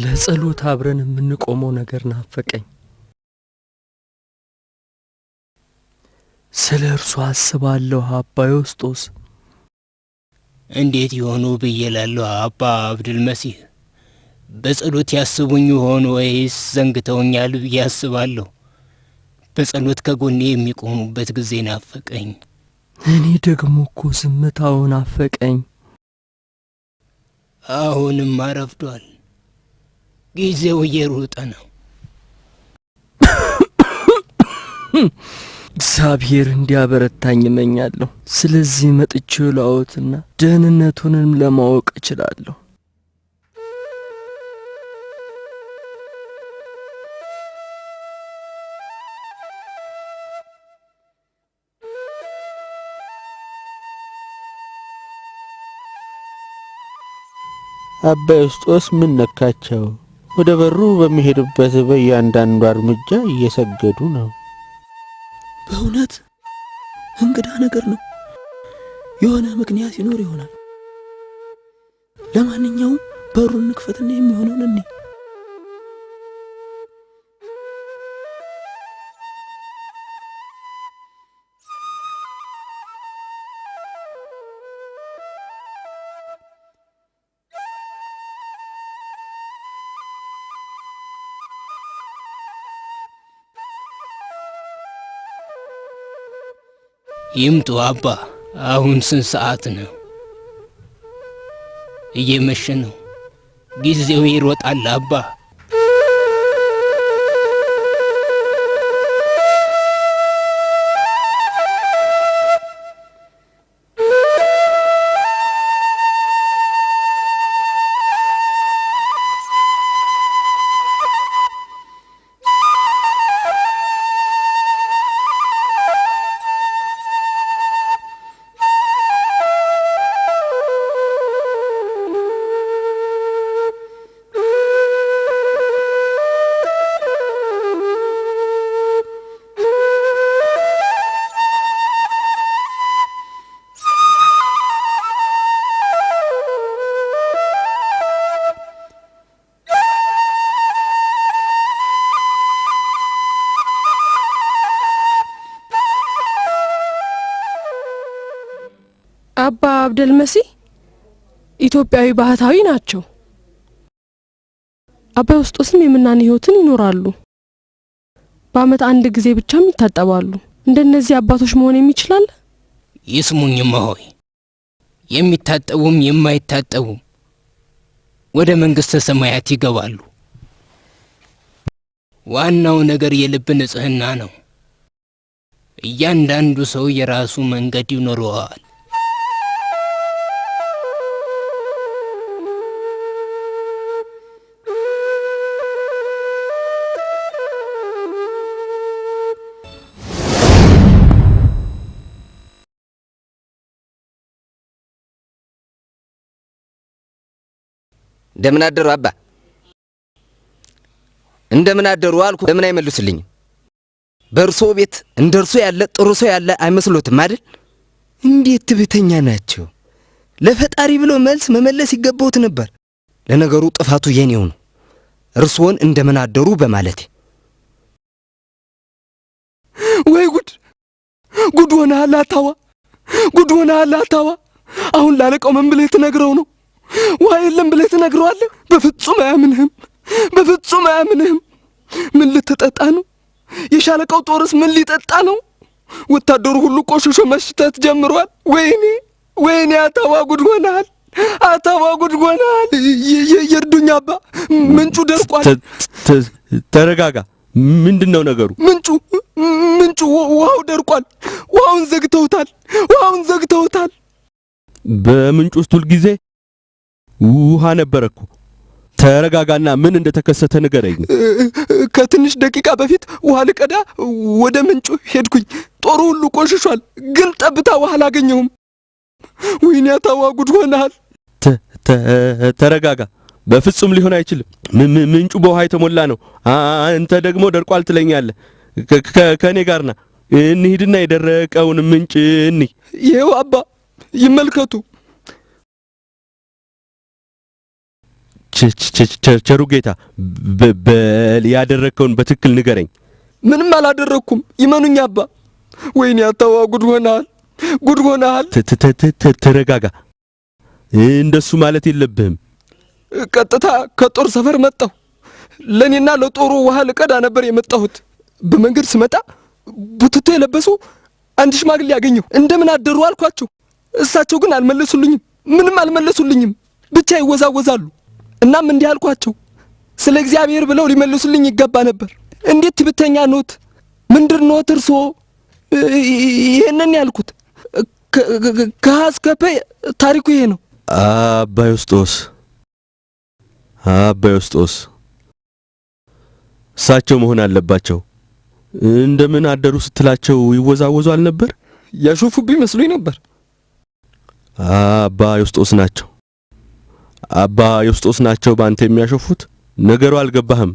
ለጸሎት አብረን የምንቆመው ነገር ናፈቀኝ። ስለ እርሱ አስባለሁ አባ ዮስጦስ። እንዴት ይሆኑ ብዬ እላለሁ አባ አብድል መሲህ። በጸሎት ያስቡኝ ይሆን ወይስ ዘንግተውኛል ብዬ አስባለሁ። በጸሎት ከጎኔ የሚቆሙበት ጊዜ ናፈቀኝ። እኔ ደግሞ እኮ ዝምታው ናፈቀኝ። አሁንም አረፍዷል። ጊዜው እየሮጠ ነው። እግዚአብሔር እንዲያበረታኝ እመኛለሁ። ስለዚህ መጥቼው ላዎትና ደህንነቱንም ለማወቅ እችላለሁ። አባ ዮስጦስ ምን ነካቸው? ወደ በሩ በሚሄዱበት በእያንዳንዱ እርምጃ እየሰገዱ ነው። በእውነት እንግዳ ነገር ነው። የሆነ ምክንያት ይኖር ይሆናል። ለማንኛውም በሩን ንክፈትና የሚሆነውን እንይ። ይምጡ አባ። አሁን ስንት ሰዓት ነው? እየመሸ ነው። ጊዜው ይሮጣል አባ። አባ አብደል መሲህ ኢትዮጵያዊ ባህታዊ ናቸው። አባ ዮስጦስም የምናኔ ህይወትን ይኖራሉ። በአመት አንድ ጊዜ ብቻም ይታጠባሉ። እንደነዚህ አባቶች መሆን የሚችላል? ይስሙኝማ ሆይ፣ የሚታጠቡም የማይታጠቡም ወደ መንግስተ ሰማያት ይገባሉ። ዋናው ነገር የልብ ንጽህና ነው። እያንዳንዱ ሰው የራሱ መንገድ ይኖረዋል። እንደምን አደሩ አባ? እንደምን አደሩ አልኩ። ለምን አይመልሱልኝም? በእርሶ ቤት እንደርሶ ያለ ጥሩ ሰው ያለ አይመስሎትም አይደል? እንዴት ትዕቢተኛ ናቸው! ለፈጣሪ ብሎ መልስ መመለስ ይገባውት ነበር። ለነገሩ ጥፋቱ የኔው ነው፣ እርሶን እንደምን አደሩ በማለቴ። ወይ ጉድ! ጉድ ሆነሃል አታዋ! ጉድ ሆነሃል አታዋ! አሁን ላለቀው ምን ብለህ ትነግረው ነው? ውሃ የለም ብለህ ትነግረዋለህ? በፍጹም አያምንህም፣ በፍጹም አያምንህም። ምን ልትጠጣ ነው? የሻለቃው ጦርስ ምን ሊጠጣ ነው? ወታደሩ ሁሉ ቆሽሾ መሽተት ጀምሯል። ወይኔ ወይኔ! አታዋ ጉድ ሆነሃል! አታዋ ጉድ ሆነሃል! የእርዱኝ አባ፣ ምንጩ ደርቋል። ተረጋጋ። ምንድነው ነገሩ? ምንጩ ውሃው ደርቋል። ውሃውን ዘግተውታል። ውሃውን ዘግተውታል። በምንጩ ውስጥ ሁልጊዜ ውሃ ነበር እኮ። ተረጋጋና ምን እንደተከሰተ ንገረኝ። ከትንሽ ደቂቃ በፊት ውሃ ልቀዳ ወደ ምንጩ ሄድኩኝ። ጦሩ ሁሉ ቆሽሿል፣ ግን ጠብታ ውሃ አላገኘሁም። ወይኔ አታዋ ጉድ ሆነሃል። ተረጋጋ። በፍጹም ሊሆን አይችልም። ምንጩ በውሃ የተሞላ ነው። አንተ ደግሞ ደርቋል ትለኛለህ። ከኔ ጋር ና እንሂድና የደረቀውን ምንጭ እንይ። ይኸው አባ ይመልከቱ። ቸሩ ጌታ፣ በል ያደረግከውን በትክክል ንገረኝ። ምንም አላደረግኩም፣ ይመኑኝ አባ። ወይኔ አታዋ ጉድ ሆነሃል፣ ጉድ ሆነሃል። ተረጋጋ። እንደሱ ማለት የለብህም። ቀጥታ ከጦር ሰፈር መጣሁ። ለኔና ለጦሩ ውሃ ልቀዳ ነበር የመጣሁት። በመንገድ ስመጣ ቡትቶ የለበሱ አንድ ሽማግሌ ያገኘሁ። እንደምን አደሩ አልኳቸው። እሳቸው ግን አልመለሱልኝም፣ ምንም አልመለሱልኝም። ብቻ ይወዛወዛሉ። እናም እንዲህ አልኳቸው፣ ስለ እግዚአብሔር ብለው ሊመልሱልኝ ይገባ ነበር። እንዴት ትዕቢተኛ ኖት! ምንድር ኖት እርስዎ? ይሄንን ያልኩት ከሀስከፔ ታሪኩ ይሄ ነው። አባ ዮስጦስ እሳቸው መሆን አለባቸው። እንደምን አደሩ ስትላቸው ይወዛወዙ አልነበር? ያሾፉብኝ መስሎኝ ነበር። አባ ዮስጦስ ናቸው። አባ ዮስጦስ ናቸው ባንተ የሚያሾፉት። ነገሩ አልገባህም።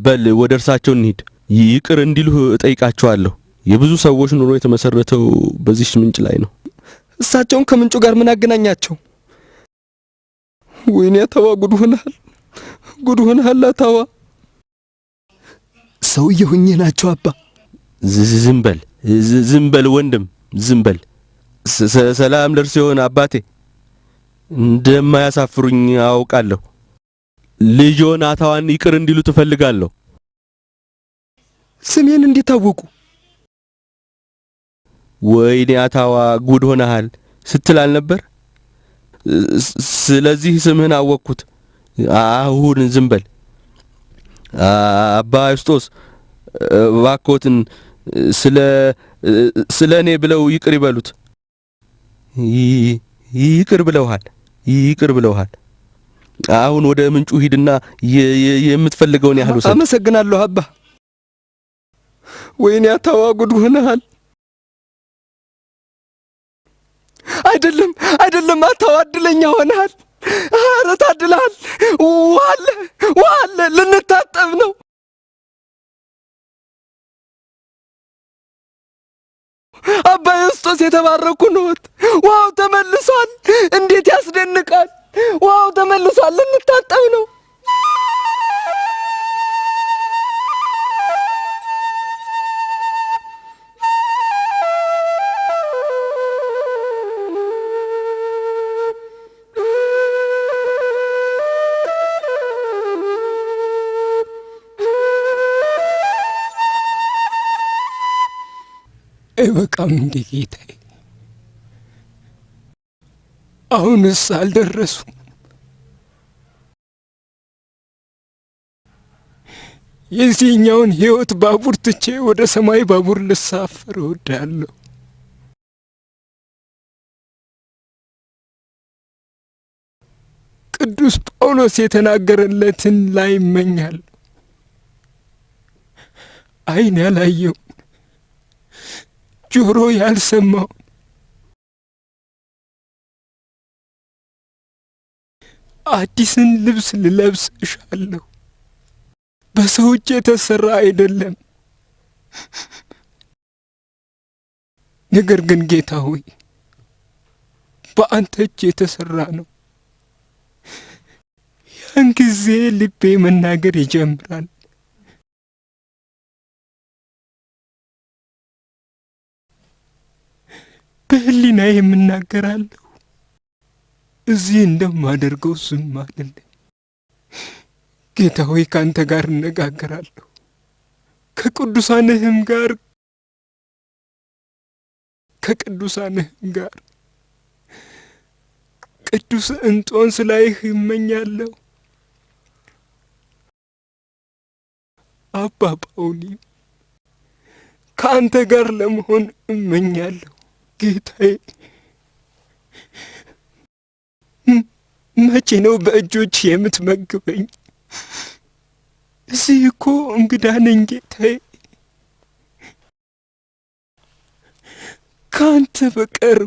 በል ወደ እርሳቸው እንሂድ። ይቅር እንዲሉህ እጠይቃቸዋለሁ። የብዙ ሰዎች ኑሮ የተመሰረተው በዚህ ምንጭ ላይ ነው። እሳቸውን ከምንጩ ጋር ምን አገናኛቸው? ወይኔ አታዋ ጉድ ሆነሃል፣ ጉድ ሆነሃል አታዋ። ሰውየው እኚህ ናቸው አባ። ዝም በል ወንድም፣ ዝም በል። ሰላም ለእርሱ ይሁን አባቴ። እንደማያሳፍሩኝ አውቃለሁ። ልጆን አታዋን ይቅር እንዲሉ ትፈልጋለሁ። ስሜን እንዴት አወቁ? ወይኔ አታዋ ጉድ ሆነሃል ስትል አልነበር? ስለዚህ ስምህን አወቅኩት። አሁን ዝም በል። አባ ዮስጦስ እባክዎትን ስለ እኔ ብለው ይቅር ይበሉት። ይቅር ብለውሃል። አሁን ወደ ምንጩ ሂድና የምትፈልገውን ያህል ውሰድ። አመሰግናለሁ አባ። ወይኔ አታዋ ጉድ ሆነሃል። አይደለም አታዋ፣ እድለኛ ሆነሃል። ኧረ ታድለሃል። ውሃ አለ፣ ልንታጠብ ነው። አባ ዮስጦስ የተባረኩ ነዎት። ውሃው ተመልሷል። እንዴት ያስደንቃል! ውሃው ተመልሷል። ልንታጠብ ነው። አይበቃም እንዴ ጌታዬ? አሁንስ አልደረሱም? የዚህኛውን ሕይወት ባቡር ትቼ ወደ ሰማይ ባቡር ልሳፈር እወዳለሁ። ቅዱስ ጳውሎስ የተናገረለትን ላይ እመኛለሁ። ዓይን ያላየው ጆሮ ያልሰማው አዲስን ልብስ ልለብስ እሻለሁ። በሰው እጅ የተሰራ አይደለም። ነገር ግን ጌታ ሆይ በአንተ እጅ የተሰራ ነው። ያን ጊዜ ልቤ መናገር ይጀምራል። በህሊና የምናገራለሁ። እዚህ እንደማደርገው ዝም አልልም። ጌታ ሆይ ካንተ ጋር እነጋገራለሁ፣ ከቅዱሳንህም ጋር ቅዱስ እንጦንስ ላይህ እመኛለሁ። አባ ጳውሊ ከአንተ ጋር ለመሆን እመኛለሁ። ጌታዬ መቼ ነው በእጆች የምትመግበኝ? እዚህ እኮ እንግዳ ነኝ ጌታዬ። ካንተ በቀር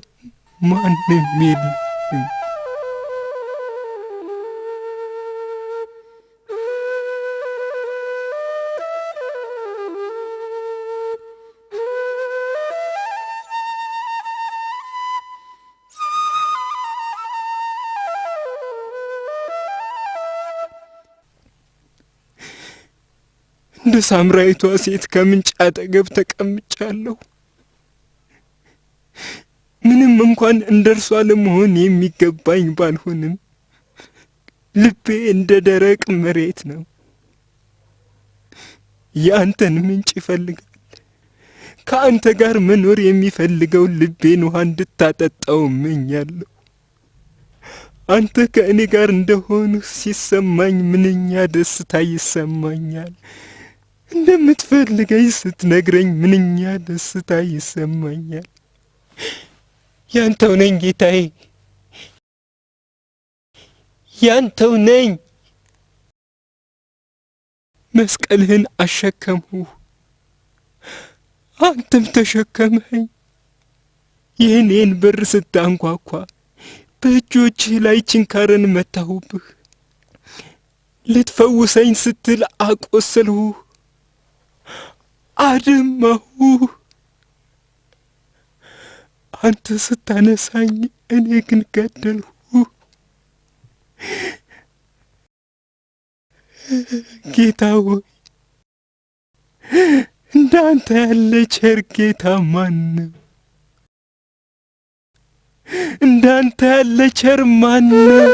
ማንም የለም። እንደ ሳምራዊቷ ሴት ከምንጭ አጠገብ ተቀምጫለሁ። ምንም እንኳን እንደርሷ ለመሆን የሚገባኝ ባልሆንም ልቤ እንደ ደረቅ መሬት ነው። የአንተን ምንጭ ይፈልጋል። ከአንተ ጋር መኖር የሚፈልገው ልቤን ውሃ እንድታጠጣው እመኛለሁ። አንተ ከእኔ ጋር እንደሆኑ ሲሰማኝ ምንኛ ደስታ ይሰማኛል። እንደምትፈልገኝ ስትነግረኝ ምንኛ ደስታ ይሰማኛል። ያንተው ነኝ ጌታዬ፣ ያንተው ነኝ። መስቀልህን አሸከምሁ፣ አንተም ተሸከመኝ። የእኔን በር ስታንኳኳ በእጆችህ ላይ ችንካርን መታሁብህ። ልትፈውሰኝ ስትል አቆሰልሁህ፣ አደማሁህ። አንተ ስታነሳኝ እኔ ግን ገደልሁ። ጌታ ሆይ እንዳንተ ያለ ቸር ጌታ ማን ነው? እንዳንተ ያለ ቸር ማን ነው?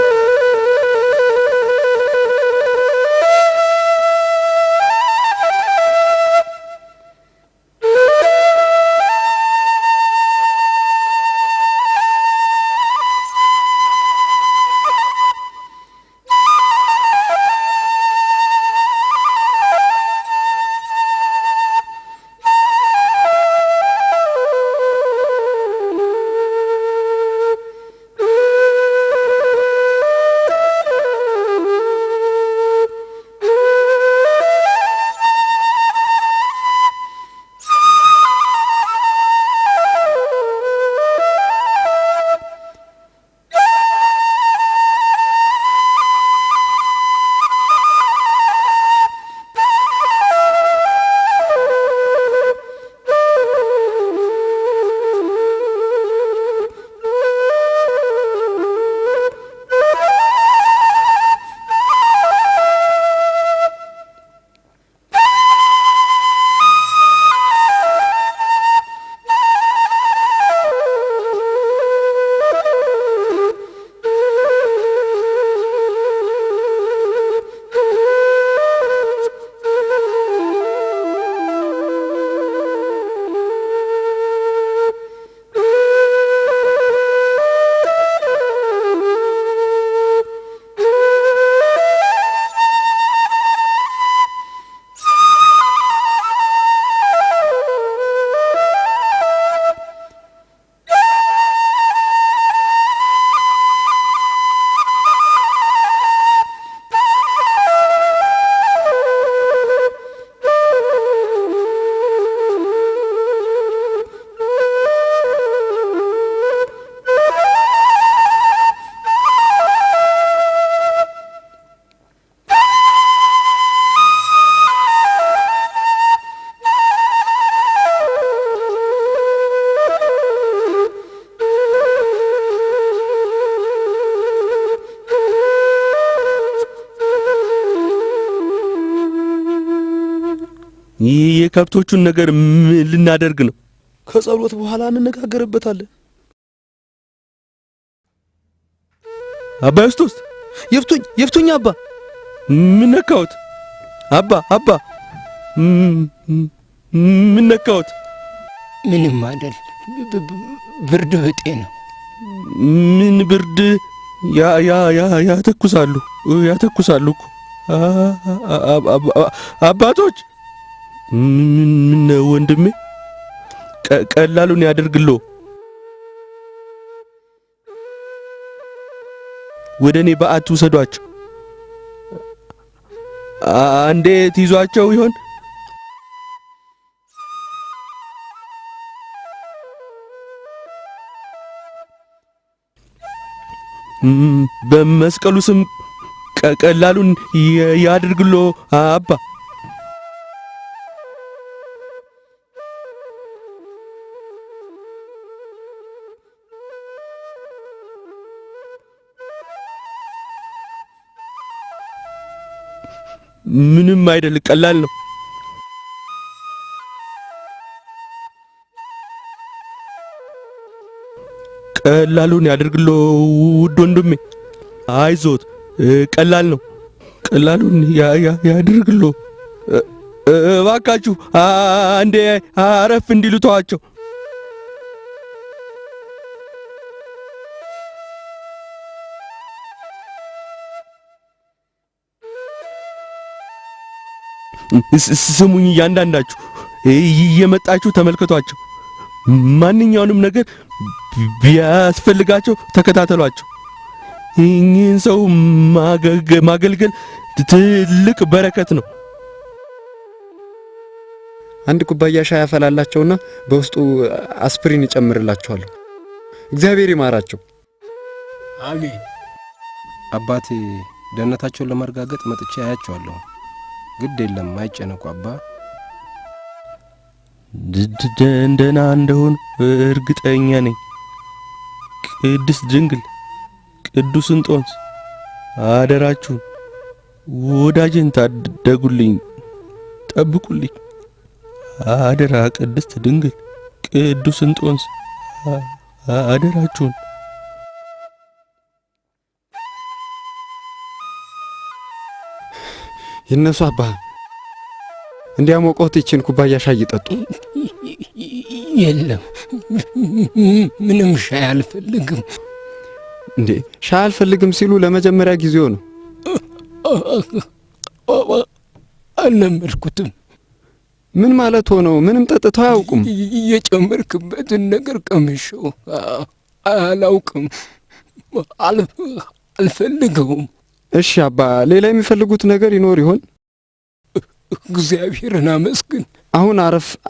የከብቶቹን ነገር ልናደርግ ነው? ከጸሎት በኋላ እንነጋገርበታለን። አባ ዮስጦስ የፍቱኝ አባ። ምን ነካዎት? አባ ምን ነካዎት? ምንም አይደል፣ ብርድ ብጤ ነው። ምን ብርድ? ያተኩሳሉ እኮ አባቶች። ምን ወንድሜ፣ ቀላሉን ያደርግሎ። ወደ እኔ በዓት ውሰዷቸው። አንዴ ትይዟቸው ይሆን? በመስቀሉ ስም ቀላሉን ያድርግሎ አባ። ምንም አይደል፣ ቀላል ነው። ቀላሉን ያድርግሎ ውድ ወንድሜ፣ አይዞት፣ ቀላል ነው። ቀላሉን ያድርግሎ። እባካችሁ አንዴ አረፍ እንዲሉ ተዋቸው። ስሙኝ፣ እያንዳንዳችሁ እየመጣችሁ ተመልከቷቸው። ማንኛውንም ነገር ቢያስፈልጋቸው ተከታተሏቸው። እኚህን ሰው ማገልገል ትልቅ በረከት ነው። አንድ ኩባያ ሻይ አፈላላቸውና በውስጡ አስፕሪን እጨምርላቸዋለሁ። እግዚአብሔር ይማራቸው። አሜን። አባቴ ደህንነታቸውን ለማረጋገጥ መጥቼ አያቸዋለሁ። ግድ የለም አይጨነቁ አባ። ደህና እንደሆኑ እርግጠኛ ነኝ። ቅድስት ድንግል፣ ቅዱስ እንጦንስ አደራችሁን ወዳጄን ታደጉልኝ፣ ጠብቁልኝ። አደራ ቅድስት ድንግል፣ ቅዱስ እንጦንስ አደራችሁን። ይነሱ አባ፣ እንዲያሞቆት ይችን ኩባያ ሻይ ይጠጡ። የለም ምንም ሻይ አልፈልግም። እንዴ ሻይ አልፈልግም ሲሉ ለመጀመሪያ ጊዜው ነው። አልለመድኩትም። ምን ማለት ሆነው? ምንም ጠጥተው አያውቁም። የጨመርክበትን ነገር ቀምሼው አላውቅም። አልፈልገውም። እሺ አባ፣ ሌላ የሚፈልጉት ነገር ይኖር ይሆን? እግዚአብሔርን አመስግን። አሁን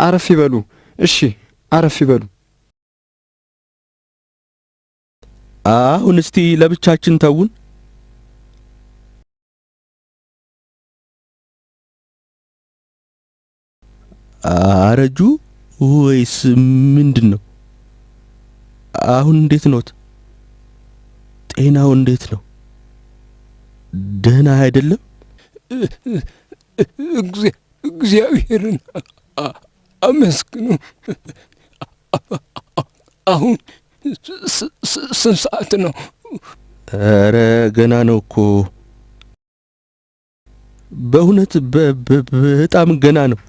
አረፍ ይበሉ። እሺ አረፍ ይበሉ። አሁን እስቲ ለብቻችን ተውን። አረጁ ወይስ ምንድነው? አሁን እንዴት ኖት? ጤናው እንዴት ነው? ደህና አይደለም? እግዚአብሔርን አመስግኑ። አሁን ስንት ሰዓት ነው? ኧረ ገና ነው እኮ በእውነት በጣም ገና ነው።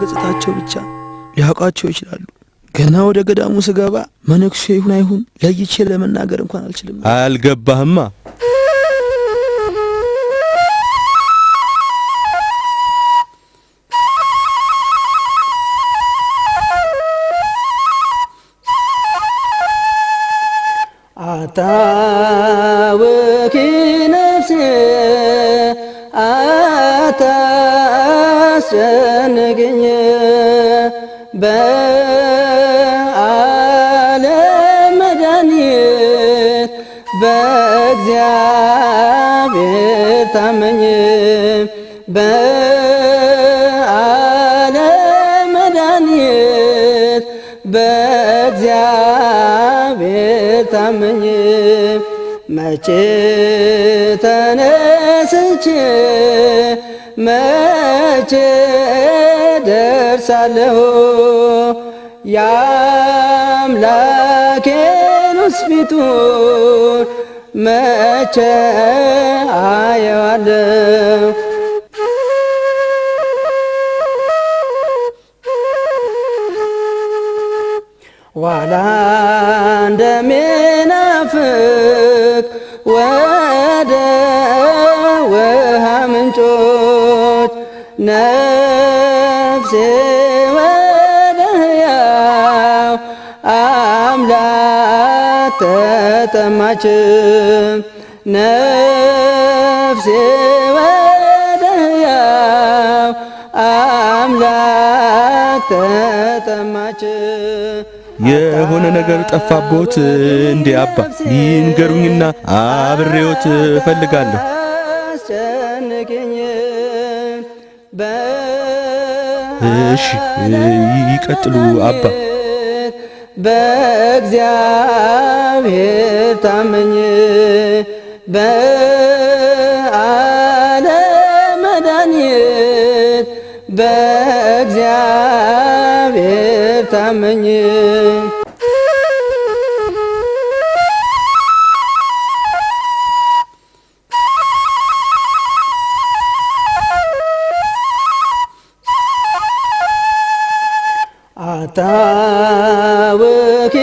በገጽታቸው ብቻ ሊያውቃቸው ይችላሉ። ገና ወደ ገዳሙ ስገባ መነኩሴ ይሁን አይሁን ለይቼ ለመናገር እንኳን አልችልም። አልገባህማ። አታውኪ ነፍሴ አታስጨንቅኝ በዓለም መድኃኒት በእግዚአብሔር ታመኝ በዓለም መድኃኒት በእግዚአብሔር ታመኝ መቼ ተነስቼ መቼ ደርሳለሁ የአምላኬን ፊቱን መቼ አየዋለሁ ዋላ እንደሚናፍቅ ወደ ውሃ ምንጮች ነፍሴ ወደ ሕያው አምላክ ተጠማች ነፍሴ ወደ ሕያው አምላክ ተጠማች የሆነ ነገር ጠፋቦት እንዴ አባ? ይንገሩኝና አብሬዎት እፈልጋለሁ። እሺ ይቀጥሉ አባ። በእግዚአብሔር ታመኝ በዓለም መድኃኒት በእግዚአብሔር ታመኝ አታውኪ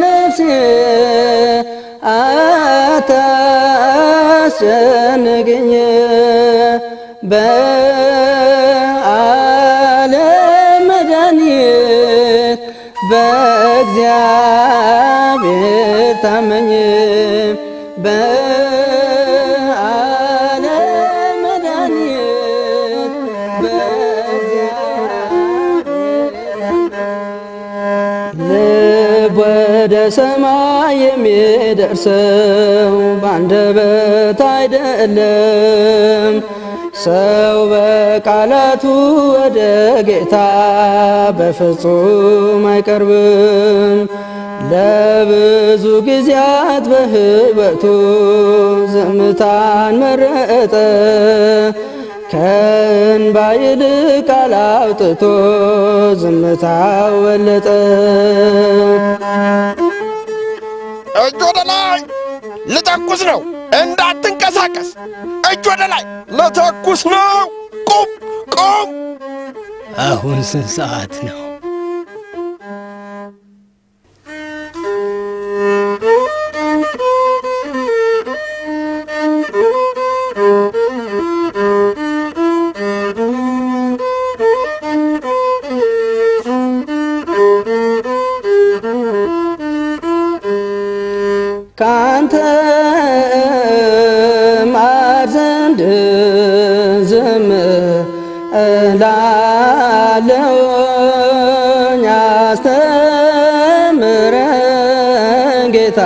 ነፍሴ አታስጨንቅኝ በዓለም መድኃኒት በእግዚአብሔር ታመኝ በዓለም መድኃኒት ልብ ወደ ሰማይ የሚደርሰው ባንደበት አይደለም ሰው በቃላቱ ወደ ጌታ በፍጹም አይቀርብም ለብዙ ጊዜያት በሕይወቱ ዝምታን መረጠ ከእንባ ይልቅ ቃል አውጥቶ ዝምታው በለጠ እጅ ወደ ላይ ልተኩስ ነው እንዳትንቀሳቀስ እጅ ወደ ላይ ልተኩስ ነው ቁም ቁም አሁን ስንት ሰዓት ነው? ካንተ ማር ዘንድ ዝም እላለሁኝ አስተምረኝ ጌታ